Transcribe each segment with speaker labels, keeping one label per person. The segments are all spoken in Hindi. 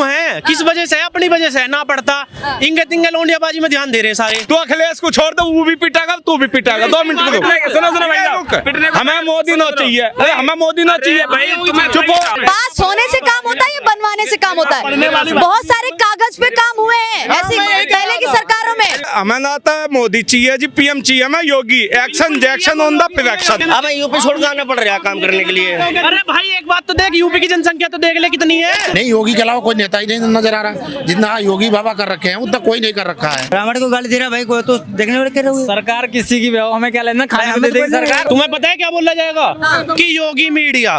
Speaker 1: है, किस वजह से? अपनी वजह से ना पढ़ता, इंगे तिंगे लौंडियाबाजी में ध्यान दे रहे सारे।
Speaker 2: तो अखिलेश को छोड़ दो, वो भी पिटागा, तू भी पिटागा। 2 मिनट रुको, सुनो भाई, हमें मोदी ना चाहिए, अरे हमें मोदी ना चाहिए भाई, चुप हो।
Speaker 3: पास होने से काम होता है या बनवाने से काम होता है? बहुत सारे कागज पे काम हुए हैं ऐसे पहले की सरकारों में।
Speaker 2: हमें ना तो मोदी चाहिए जी, पीएम चाहिए हमें Yogi, action Jackson on the production.
Speaker 4: अब यूपी छोड़ के आना पड़ रहा है काम करने के लिए।
Speaker 1: अरे भाई एक बात तो देख, यूपी की जनसंख्या तो देख ले कितनी है।
Speaker 5: नहीं, योगी के अलावा कोई नेता ही नहीं नजर आ रहा। जितना योगी बाबा कर रखे हैं उतना कोई नहीं कर रखा है।
Speaker 6: हमारे को गाली दे रहा भाई, कोई तो देखने वाले कह रहे हो। सरकार किसी की भी हो, हमें क्या लेना, खाने हमें दे देगी सरकार।
Speaker 1: तुम्हें पता है क्या बोला जाएगा कि योगी मीडिया,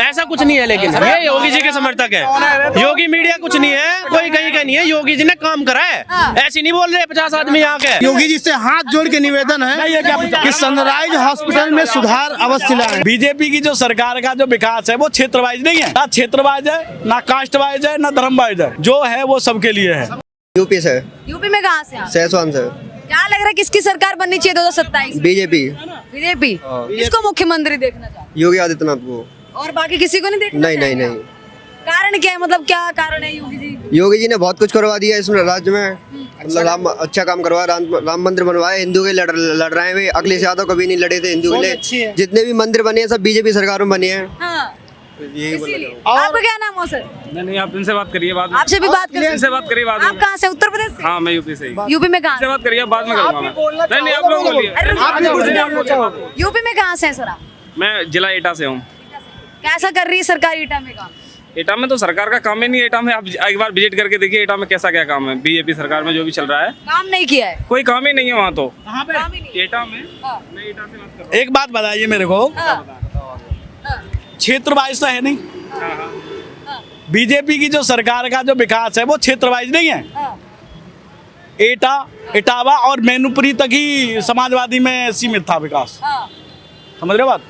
Speaker 1: ऐसा कुछ नहीं है, लेकिन ये योगी जी के समर्थक है। योगी मीडिया कुछ नहीं है, कोई कहीं का नहीं है, योगी जी ने काम करा है, ऐसी नहीं बोल रहे 50 आदमी यहाँ के।
Speaker 5: योगी जी से हाथ जोड़ के निवेदन है कि सनराइज हॉस्पिटल में सुधार अवश्य लाएं।
Speaker 2: बीजेपी की जो सरकार का जो विकास है वो क्षेत्र वाइज नहीं है, ना क्षेत्र वाइज है, ना कास्ट वाइज है, ना धर्म वाइज है, जो है वो सबके लिए है।
Speaker 7: यूपी से।
Speaker 3: यूपी में कहाँ से आप?
Speaker 7: सहसवान से।
Speaker 3: क्या लग रहा है किसकी सरकार बननी चाहिए 2027?
Speaker 7: बीजेपी।
Speaker 3: बीजेपी। किसको मुख्यमंत्री देखना चाहते?
Speaker 7: योगी आदित्यनाथ को।
Speaker 3: और बाकी किसी को नहीं देखना?
Speaker 7: नहीं नहीं नहीं।
Speaker 3: कारण क्या है, मतलब क्या कारण है योगी जी?
Speaker 7: योगी जी ने बहुत कुछ करवा दिया इसमें राज्य में, मतलब अच्छा काम करवाया, राम मंदिर बनवाए, हिंदू के लड़ रहे हैं। अखिलेश यादव कभी नहीं लड़े थे हिंदू के लिए। जितने भी मंदिर बने हैं सब बीजेपी सरकार में बने हैं।
Speaker 3: आपका क्या नाम है सर?
Speaker 6: नहीं, आप इनसे बात करिए, बाद में
Speaker 3: आपसे भी बात करिए।
Speaker 6: इनसे बात करिए बाद में।
Speaker 3: आप कहाँ से? उत्तर प्रदेश से?
Speaker 6: हाँ, मैं यूपी से ही।
Speaker 3: यूपी में कहाँ?
Speaker 6: इनसे बात करिए, बाद में करूँगा मैं। नहीं, आप लोग बोलिए।
Speaker 3: यूपी में कहाँ से है सर आप?
Speaker 6: मैं जिला एटा से हूँ।
Speaker 3: कैसा कर रही है सरकार एटा में काम?
Speaker 6: एटा में तो सरकार का काम ही नहीं। एटा में आप एक बार विजिट करके देखिए, एटा में कैसा क्या काम है। बीजेपी सरकार में जो भी चल रहा है,
Speaker 3: काम नहीं किया है,
Speaker 6: कोई काम ही नहीं है वहाँ तो।
Speaker 3: काम ही नहीं।
Speaker 6: एटा में मैं एटा से बात कर रहा हूँ।
Speaker 2: एक बात बताइए मेरे को, क्षेत्र वाइज तो है नहीं। बीजेपी की जो सरकार का जो विकास है वो क्षेत्र वाइज नहीं है। एटा, इटावा और मैनपुरी तक ही समाजवादी में सीमित था विकास, समझ रहे हो बात?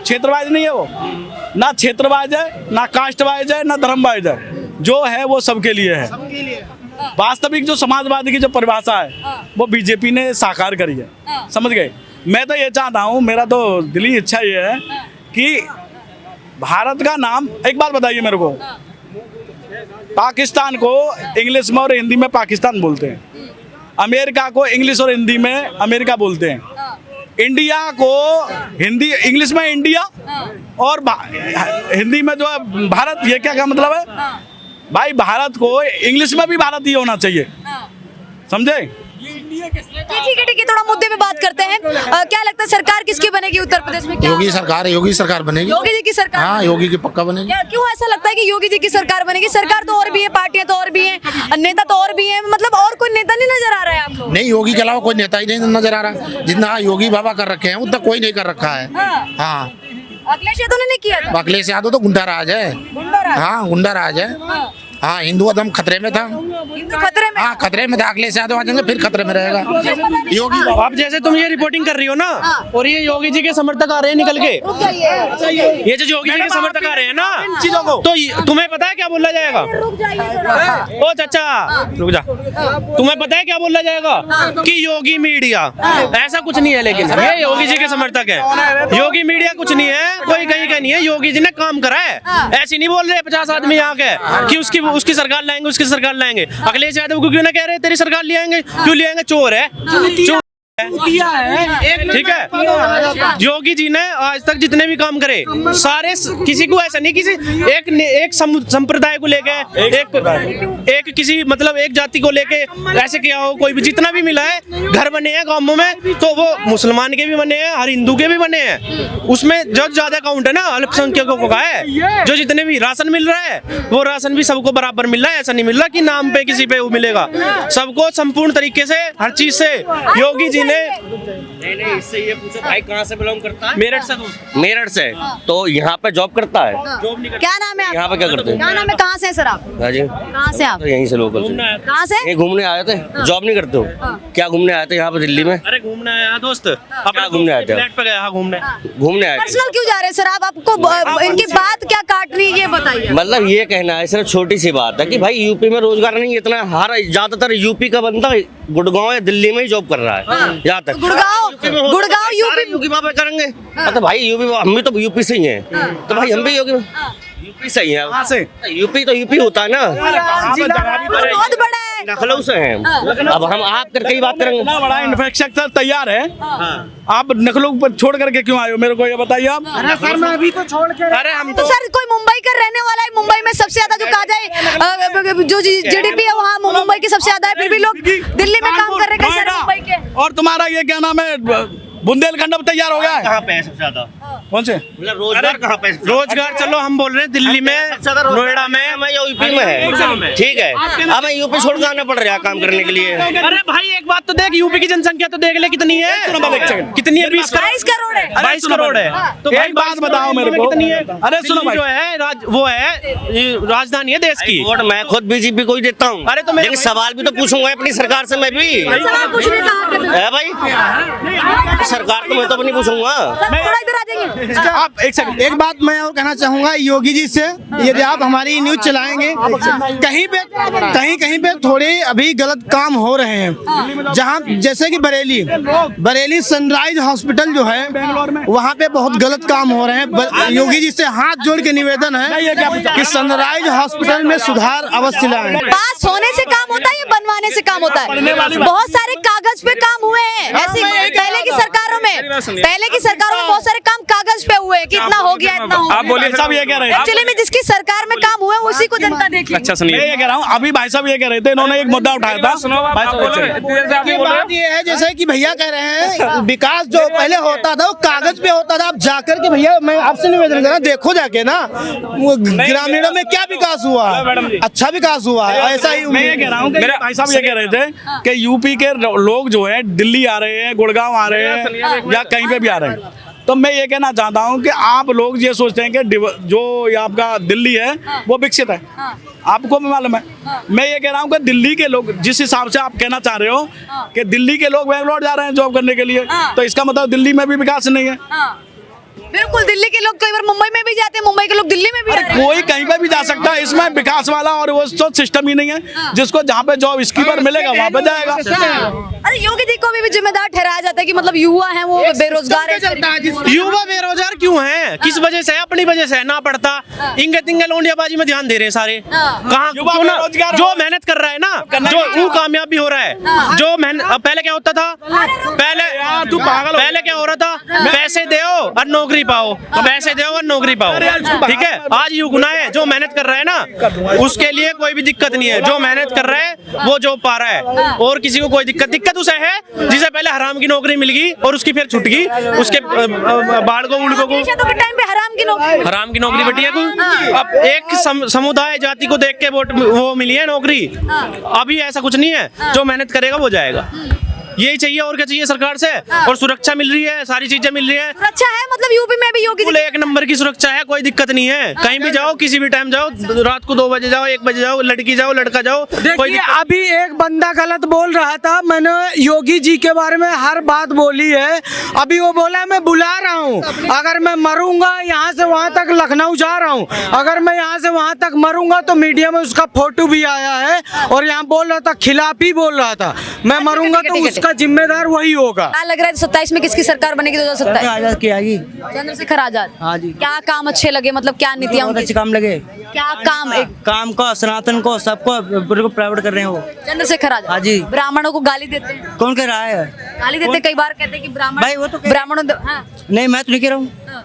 Speaker 2: क्षेत्र वाइज नहीं है वो, ना क्षेत्र वाइज है, ना कास्ट वाइज है, ना धर्म वाइज है, जो है वो सबके लिए है। वास्तविक जो समाजवादी की जो परिभाषा है वो बीजेपी ने साकार करी है, समझ गए? मैं तो ये चाहता हूँ, मेरा तो दिली इच्छा ये है कि भारत का नाम, एक बात बताइए मेरे को, पाकिस्तान को इंग्लिश में और हिंदी में पाकिस्तान बोलते हैं, अमेरिका को इंग्लिश और हिंदी में अमेरिका बोलते हैं, इंडिया को हिंदी इंग्लिश में इंडिया और हिंदी में जो है भारत, ये क्या मतलब है भाई? भारत को इंग्लिश में भी भारत ही होना चाहिए, समझे?
Speaker 3: ठीक है, थोड़ा मुद्दे पे बात करते हैं। क्या लगता है सरकार किसकी बनेगी उत्तर प्रदेश में?
Speaker 5: योगी सरकार है, योगी सरकार बनेगी।
Speaker 3: योगी जी की सरकार?
Speaker 5: हाँ, योगी की पक्का बनेगी।
Speaker 3: क्यों ऐसा लगता है कि योगी जी की सरकार बनेगी? सरकार तो और भी है, पार्टियां तो और भी हैं, नेता तो और भी हैं, मतलब और कोई नेता नहीं नजर आ रहा है आपको?
Speaker 5: नहीं, योगी के अलावा कोई नेता ही नहीं नजर आ रहा। जितना योगी बाबा कर रखे हैं उतना कोई नहीं कर रखा है। हाँ,
Speaker 3: अखिलेश यादव ने नहीं किया था।
Speaker 5: अखिलेश यादव तो गुंडा राज है। हाँ, गुंडा राज है। हाँ, हिंदू आदम खतरे में था।
Speaker 3: हिंदू खतरे में?
Speaker 5: हाँ, खतरे में था। अखिलेश यादव आ जाएंगे फिर खतरे में रहेगा योगी।
Speaker 1: अब जैसे तुम ये रिपोर्टिंग कर रही हो ना, और ये योगी जी के समर्थक आ रहे हैं निकल के, ये जो योगी जी के समर्थक आ रहे हैं ना चीजों को, तो तुम्हें पता है क्या बोला जाएगा? ओ चाचा रुक जा, तुम्हें पता है क्या बोला जाएगा कि योगी मीडिया, ऐसा कुछ नहीं है, लेकिन ये योगी जी के समर्थक है। योगी मीडिया कुछ नहीं है, कोई कहीं का नहीं है, योगी जी ने काम करा है, ऐसी नहीं बोल रहे 50 आदमी यहाँ के कि उसकी सरकार लाएंगे, उसकी सरकार लाएंगे। अखिलेश यादव को क्यों ना कह रहे तेरी सरकार ले आएंगे? क्यों ले आएंगे? चोर है, चोर किया है, ठीक है। योगी जी ने आज तक जितने भी काम करे सारे, किसी को ऐसा नहीं, किसी एक संप्रदाय को लेके, एक किसी मतलब एक जाति को लेके ऐसे किया हो, कोई भी जितना भी मिला है, घर बने हैं गांवों में, तो वो मुसलमान के भी बने हैं, हर हिंदू के भी बने हैं। उसमें जो ज्यादा काउंट है ना अल्पसंख्यकों का है। जो जितने भी राशन मिल रहा है वो राशन भी सबको बराबर मिल रहा है, ऐसा नहीं मिल रहा कि नाम पे किसी पे वो मिलेगा, सबको संपूर्ण तरीके से हर चीज से योगी जी ने।
Speaker 4: नहीं, इससे ये पूछो भाई कहाँ से बिलोंग करता है?
Speaker 1: मेरठ से।
Speaker 4: मेरठ से। तो यहाँ पे जॉब करता है?
Speaker 1: जॉब नहीं
Speaker 3: क्या नाम है?
Speaker 4: यहाँ पे क्या करते हैं?
Speaker 3: क्या नाम है? कहाँ से है सर आप?
Speaker 4: हाँ जी,
Speaker 3: कहाँ से आप?
Speaker 4: तो यहीं से लोकल से।
Speaker 3: कहाँ से?
Speaker 4: ये घूमने आए थे। जॉब नहीं करते हो? क्या घूमने आए थे यहाँ पे दिल्ली में?
Speaker 1: अरे घूमने आया दोस्त,
Speaker 4: अपना घूमने आए थे?
Speaker 1: फ्लैट पे गया घूमने
Speaker 4: आए थे।
Speaker 3: पर्सनल क्यों जा रहे हैं सर आप? आपको इनकी बात क्या काटनी है ये बताइए।
Speaker 4: मतलब ये कहना है, सिर्फ छोटी सी बात है कि भाई यूपी में रोजगार नहीं इतना, हर ज्यादातर यूपी का बंदा गुड़गांव या दिल्ली में ही जॉब कर रहा है। यहाँ तक गुड़गांव यूपी बाबा करेंगे तो भाई यूपी, हम भी तो यूपी से ही हैं, तो भाई हम भी योगी यूपी सही है।
Speaker 2: कहाँ से?
Speaker 4: यूपी तो यूपी होता है ना,
Speaker 3: बहुत बड़ा है।
Speaker 4: नखलऊ से हैं। अब हम आप करके ही बात करेंगे।
Speaker 2: इतना बड़ा इंफ्रास्ट्रक्चर तैयार है, आप नखलऊ पर छोड़ करके क्यों आए हो, मेरे को ये बताइए आप।
Speaker 1: अरे सर मैं अभी तो छोड़ के, अरे हम
Speaker 3: तो सर कोई मुंबई का रहने वाला है, मुंबई में सबसे ज्यादा जो कहा जाए जो जीडीपी है वहाँ मुंबई की सबसे ज्यादा है, फिर भी लोग दिल्ली में काम कर रहे हैं सर मुंबई के।
Speaker 2: और तुम्हारा ये क्या नाम है, बुंदेलखंड अब तैयार हो गया है।
Speaker 4: कहाँ पे है सबसे ज्यादा?
Speaker 2: कौन से?
Speaker 4: मतलब रोजगार कहाँ पे है?
Speaker 1: रोजगार चलो हम बोल रहे हैं दिल्ली में, नोएडा में,
Speaker 4: मैं यूपी में है, ठीक है। अब यूपी छोड़ के आना पड़ रहा है काम करने के लिए।
Speaker 1: अरे भाई एक बात तो देख, यूपी की जनसंख्या तो देख ले कितनी है, कितनी है,
Speaker 3: 22 करोड़ है।
Speaker 1: 22 करोड़ है। तो भाई
Speaker 2: एक बात बताओ मेरे को,
Speaker 1: कितनी है?
Speaker 2: अरे सुनो भाई,
Speaker 1: जो है वो है ये राजधानी है देश की।
Speaker 4: वोट मैं खुद बीजेपी को ही देता हूँ।
Speaker 1: अरे तो मेरे
Speaker 4: लेकिन सवाल भी तो पूछूंगा अपनी सरकार से मैं भी,
Speaker 3: सवाल पूछने का
Speaker 4: है भाई। सरकार को मैं तो अपनी पूछूंगा।
Speaker 3: थोड़ा इधर आ जाएंगे।
Speaker 2: आप एक सेकंड,
Speaker 8: एक बात मैं और कहना चाहूंगा योगी जी से, यदि आप हमारी न्यूज चलाएंगे कहीं कहीं पे थोड़े अभी गलत काम हो रहे हैं, जहां जैसे कि बरेली सनराइज हॉस्पिटल जो है वहां पे बहुत गलत काम हो रहे हैं। योगी जी से हाथ जोड़ के निवेदन है कि सनराइज हॉस्पिटल में सुधार अवश्य लाएं।
Speaker 3: पास होने से काम होता है या बनवाने से काम होता है? बहुत सारे कागज पे काम हुए हैं ऐसे पहले की सरकारों में, बहुत सारे काम कागज पे हुए कि इतना हो गया इतना हो गया।
Speaker 6: आप बोलिए
Speaker 2: सब ये कह रहे हैं।
Speaker 3: एक्चुअली में जिसकी सरकार में काम हुए उसी को जनता देखेगी।
Speaker 6: अच्छा
Speaker 2: मैं
Speaker 6: सुनिए,
Speaker 2: ये कह रहा हूँ, अभी भाई साहब ये कह रहे थे, इन्होंने एक मुद्दा उठाया था।
Speaker 6: सुनो आप
Speaker 2: भाई साहब,
Speaker 6: बोलो,
Speaker 2: एक
Speaker 6: इतनी देर से आप
Speaker 8: ये
Speaker 6: बोल रहे
Speaker 8: बात ये है जैसे कि भैया कह रहे हैं विकास जो पहले होता था वो कागज पे होता था। आप जाकर के भैया मैं आपसे निवेदन कर रहा हूं, देखो जाके ना वो ग्रामीणों में क्या विकास हुआ है, अच्छा विकास हुआ है। ऐसा ही
Speaker 2: मैं ये कह रहा हूँ कि भाई साहब ये कह रहे थे कि यूपी के लोग जो है दिल्ली आ रहे हैं, गुड़गांव आ रहे हैं या कहीं पे भी आ रहे हैं, तो मैं ये कहना चाहता हूँ कि आप लोग ये सोचते हैं कि जो ये आपका दिल्ली है वो विकसित है, आपको भी मालूम है। मैं ये कह रहा हूँ कि दिल्ली के लोग जिस हिसाब से आप कहना चाह रहे हो कि दिल्ली के लोग बेंगलोर जा रहे हैं जॉब करने के लिए, तो इसका मतलब दिल्ली में भी विकास नहीं है।
Speaker 3: बिल्कुल, दिल्ली के लोग कई बार मुंबई में भी जाते हैं, मुंबई के लोग दिल्ली में भी
Speaker 2: अरे
Speaker 3: जा रहे हैं।
Speaker 2: कोई कहीं पे भी जा सकता है, इसमें विकास वाला और वो तो सिस्टम ही नहीं है। जिसको जहाँ पे जॉब स्कीपर मिलेगा वहाँ पे जाएगा।
Speaker 3: अरे योगी जी को भी जिम्मेदार ठहराया जाता है कि मतलब युवा है वो बेरोजगार है।
Speaker 1: युवा बेरोजगार क्यों है, किस वजह से है? अपनी वजह से है, ना पढ़ता इंगे तिंगे लौंडियाबाजी में ध्यान दे रहे हैं सारे। कहाँ
Speaker 2: युवा
Speaker 1: क्यों ना,
Speaker 2: बेरोजगार
Speaker 1: जो मेहनत कर रहा है ना, जो वो कामयाब भी हो रहा है। जो मेहनत, अब पहले क्या होता था, पहले क्या हो रहा था, पैसे दो और नौकरी पाओ, पैसे दो और नौकरी पाओ, ठीक है। आज युगना है, जो मेहनत कर रहा है ना उसके लिए कोई भी दिक्कत नहीं है, जो मेहनत कर रहा है वो जॉब पा रहा है, और किसी को कोई दिक्कत उसे है जिसे पहले हराम की नौकरी मिल गई और उसकी फिर छूट गई, उसके बाढ़ को उड़ को
Speaker 3: टाइम पे हराम की नौकरी
Speaker 1: बटी है कोई। अब एक समुदाय जाति को देख के वो मिली है नौकरी, अभी ऐसा कुछ नहीं है, जो मेहनत करेगा वो जाएगा। यही चाहिए, और क्या चाहिए सरकार से? और सुरक्षा मिल रही है, सारी चीजें मिल रही है।
Speaker 3: सुरक्षा है, मतलब यूपी में भी योगी
Speaker 1: बिल्कुल एक नंबर की सुरक्षा है, कोई दिक्कत नहीं है। कहीं भी जाओ, किसी भी टाइम जाओ, रात को 2 बजे जाओ, 1 बजे जाओ, लड़की जाओ, लड़का जाओ, कोई
Speaker 9: देखिए अभी एक बंदा गलत बोल रहा था, मैंने योगी जी के बारे में हर बात बोली है। अभी वो बोला मैं बुला रहा हूँ, अगर मैं मरूंगा यहाँ से वहाँ तक लखनऊ जा रहा हूँ, अगर मैं यहाँ से वहाँ तक मरूंगा तो मीडिया में उसका फोटो भी आया है और यहाँ बोल रहा था, खिलाफ ही बोल रहा था। मैं मरूंगा तो उसका जिम्मेदार वही होगा।
Speaker 3: क्या लग रहा है 27 में किसकी सरकार बनेगी? 2027
Speaker 8: आजाद की आएगी।
Speaker 3: चंद्रशेखर आजाद।
Speaker 8: हाँ जी।
Speaker 3: क्या काम अच्छे लगे, मतलब क्या नीतियाँ
Speaker 8: बहुत
Speaker 3: उनकी?
Speaker 8: अच्छे काम लगे,
Speaker 3: क्या काम? एक
Speaker 8: काम को सनातन को सबको पूरे प्राइवेट कर रहे हैं वो।
Speaker 3: चंद्रशेखर आजाद।
Speaker 8: हाँ जी।
Speaker 3: ब्राह्मणों को गाली देते हैं,
Speaker 8: कौन कह रहा है?
Speaker 3: गाली देते हैं, कई बार कहते हैं कि ब्राह्मण
Speaker 8: भाई वो तो
Speaker 3: ब्राह्मणों
Speaker 8: नहीं, मैं तो नहीं कह रहा हूँ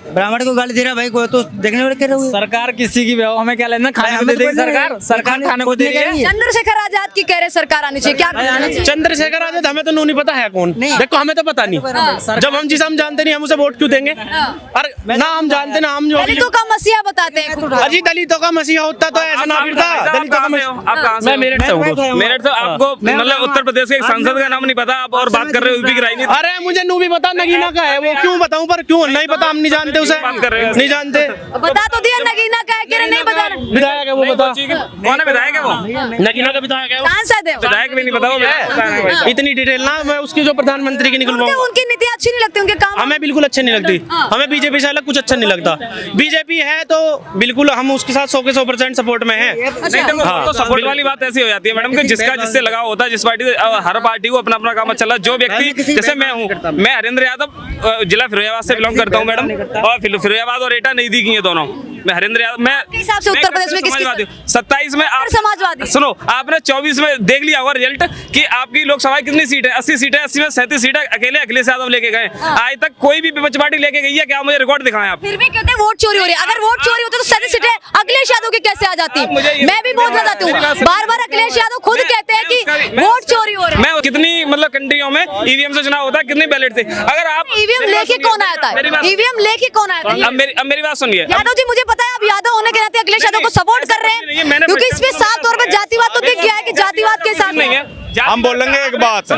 Speaker 8: ब्राह्मण को गाली दे रहा भाई, कोई तो देखने वाले कह रहे हो।
Speaker 9: सरकार किसी की हमें क्या लेना, खाने को दे देगी सरकार खाने को दे रही है।
Speaker 3: चंद्रशेखर आजाद की कह रहे सरकार आनी चाहिए, क्या आनी चाहिए?
Speaker 1: चंद्रशेखर आजाद हमें तो नहीं पता है कौन, देखो हमें तो पता नहीं। जब हम जिसे हम जानते नहीं, हम उसे वोट क्यों देंगे? अरे ना हम जानते ना हम जो
Speaker 3: दलितों का मसीहा बताते हैं खुद।
Speaker 1: अजी दलितों का मसीहा होता तो ऐसा ना फिरता। दलितों का मसीहा, मैं मेरठ से हूँ।
Speaker 6: मेरठ से। आपको मतलब उत्तर प्रदेश के एक सांसद का नाम नहीं पता आप और बात कर रहे हो यूपी की राजनीति?
Speaker 1: अरे मुझे नू भी पता, नगीना का है वो, क्यों बताऊं? पर क्यों नहीं पता, हम नहीं जानते उसे,
Speaker 6: बात कर रहे हैं।
Speaker 1: नहीं जानते।
Speaker 3: बता तो दिया, नगीना का है, कह रहे नहीं बता रहे।
Speaker 1: विधायक है वो बता।
Speaker 6: कौन है विधायक है वो?
Speaker 1: नगीना का विधायक है वो।
Speaker 3: कौन सा दे
Speaker 6: विधायक भी नहीं पता वो विधायक।
Speaker 1: इतनी डिटेल ना मैं उसकी जो प्रधानमंत्री की निकलवाऊंगा।
Speaker 3: उनकी नीति अच्छी नहीं लगती, उनके काम
Speaker 1: हमें बिल्कुल अच्छी नहीं लगती, हमें बीजेपी से अलग कुछ अच्छा नहीं लगता। बीजेपी है तो बिल्कुल हम उसके साथ 100 के 100% सपोर्ट में हैं।
Speaker 6: नहीं तो सपोर्ट वाली बात ऐसी हो जाती है मैडम कि जिसका जिससे लगाव होता है, जिस पार्टी से, हर पार्टी को अपना अपना काम चल रहा है। जो व्यक्ति जैसे मैं हूँ, मैं हरेंद्र यादव जिला फिरोजाबाद से बिलोंग करता हूँ मैडम, और फिरोजाबाद और एटा नजदीकी है दोनों। मैं हरेंद्र यादव, मैं
Speaker 3: हिसाब से उत्तर प्रदेश में किसकी
Speaker 6: समाजवादी हूँ। 27 में आप
Speaker 3: समाजवादी।
Speaker 6: सुनो, आपने 24 में देख लिया होगा रिजल्ट कि आपकी लोकसभा कितनी सीट है, 80 सीट है, 80 में 37 सीटें अकेले अखिलेश यादव लेके गए। आज तक कोई भी विपक्ष पार्टी लेके गई है क्या? मुझे रिकॉर्ड दिखाएं आप।
Speaker 3: फिर भी कहते हैं वोट चोरी हो रही है। अगर वोट चोरी होती तो 37 सीटें अखिलेश यादव की कैसे आ जाती? मैं भी बोलना चाहती हूँ, बार बार अखिलेश यादव खुद कहते हैं कि वोट चोरी हो रहा है।
Speaker 6: मैं कितनी मतलब कंट्रियों में ईवीएम से चुनाव होता है, कितनी बैलेट थे। अगर आप
Speaker 3: ईवीएम लेके कौन आया था? ईवीएम लेके कौन आया था?
Speaker 6: अब मेरी बात सुनिए।
Speaker 3: यादव जी, मुझे पता है आप यादव होने के नाते अखिलेश यादव को सपोर्ट कर रहे हैं, क्योंकि इसमें साफ तौर पर जातिवाद तो दिख गया है कि जातिवाद के साथ
Speaker 6: नहीं है।
Speaker 2: हम बोलेंगे एक बात, ओ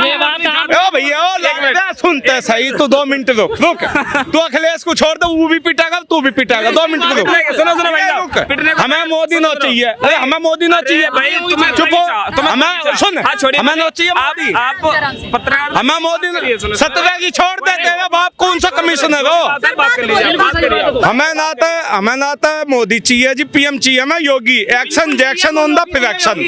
Speaker 2: भैया ओ लगता सुनते सही, तू 2 मिनट रुक। तू अखिलेश को छोड़ दो, वो भी पिटेगा, तू भी पिटेगा। 2 मिनट रुक।
Speaker 6: सुनो भाई,
Speaker 2: हमें मोदी नो चाहिए। अरे हमें मोदी नो चाहिए
Speaker 6: भाई,
Speaker 2: चुप हो। हमें सुन, हमें नो चाहिए मोदी।
Speaker 6: आप पत्रकार
Speaker 2: हमें मोदी 17 की छोड़ देते हैं। अब आप कौन सा कमिश्नर हो? हमें नाता मोदी चाहिए जी, पीएम चाहिए हमें Yogi. Action Jackson on the production.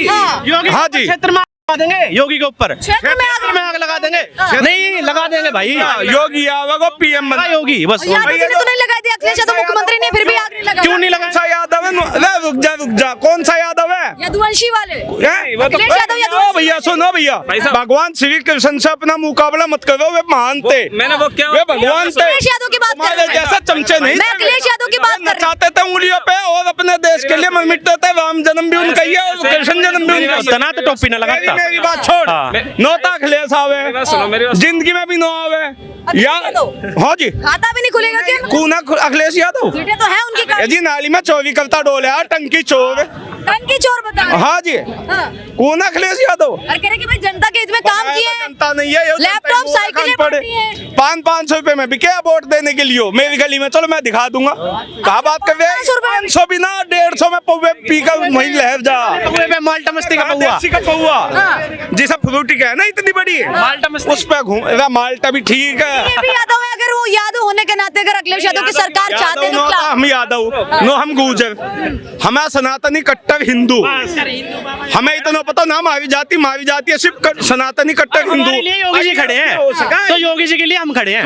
Speaker 2: हाँ जी,
Speaker 1: क्षेत्र में लगा देंगे योगी के ऊपर, क्षेत्र में आग लगा देंगे। नहीं लगा देंगे भाई,
Speaker 2: योगी आवेगा पीएम बना
Speaker 1: योगी बस।
Speaker 3: यादव जी ने तो नहीं लगाई थी, अखिलेश यादव मुख्यमंत्री ने, फिर भी आग नहीं लगा।
Speaker 2: क्यों नहीं लगा? कौन सा यादव है? अरे रुक जा, कौन सा यादव है?
Speaker 3: यदुवंशी वाले
Speaker 2: अखिलेश
Speaker 3: यादव,
Speaker 2: यादव। भैया सुनो भैया, भगवान श्री कृष्ण से अपना मुकाबला मत करो। वे महान थे,
Speaker 6: मैंने वो क्या,
Speaker 2: वे भगवान थे।
Speaker 3: अखिलेश यादव की बात कर
Speaker 2: हमारे जैसे चमचे नहीं।
Speaker 3: मैं अखिलेश यादव की बात कर रही हूँ।
Speaker 2: चाहते थे उंगलियों पे, और अपने देश के लिए मिटते थे। राम जन्म भी उनका ही है और कृष्ण जन्म भी उनका।
Speaker 1: तना तो टोपी ना लगाता।
Speaker 2: मेरी बात छोड़, नौता अखिलेश आवे,
Speaker 6: सुनो मेरी बात।
Speaker 2: जिंदगी में भी नो आवे या हाँ जी,
Speaker 3: खाता भी नहीं खुलेगा क्या?
Speaker 2: कूना अखिलेश यादव
Speaker 3: सीटें तो है उनकी।
Speaker 2: जी, नाली में चोरी करता डोले यार, टंकी चोर।
Speaker 3: टंकी चोर बता।
Speaker 2: हाँ जी, कौन अखिलेश यादव?
Speaker 3: और कह रहे कि भाई जनता के हित में काम किए हैं।
Speaker 2: जनता नहीं है,
Speaker 3: लैपटॉप साइकिलें बढ़ती हैं।
Speaker 2: 500 रुपए में बिके वोट देने के लिए। मेरी गली में चलो मैं दिखा दूंगा। कहाँ बात कर रहे हैं? 500 भी ना, 150 में पौवे पी कर वहीं लहर जा।
Speaker 1: माल्टा मस्ती का पौवा,
Speaker 2: देसी का पौवा जिसे फ्रूटी का है ना इतनी बड़ी, उस पर घूम। माल्टा भी ठीक है।
Speaker 3: ये भी यादव है। अगर वो यादव होने के नाते अगर अखिलेश यादव की सरकार चाहते हैं तो क्या?
Speaker 2: हम यादव नो, हम गुर्जर, हमारा सनातनी कट्टर हिंदू। हमें इतना पता ना, हमारी जाति है सिर्फ सनातनी कट्टर हिंदू।
Speaker 1: योगी जी खड़े हैं तो योगी जी के लिए हम खड़े हैं।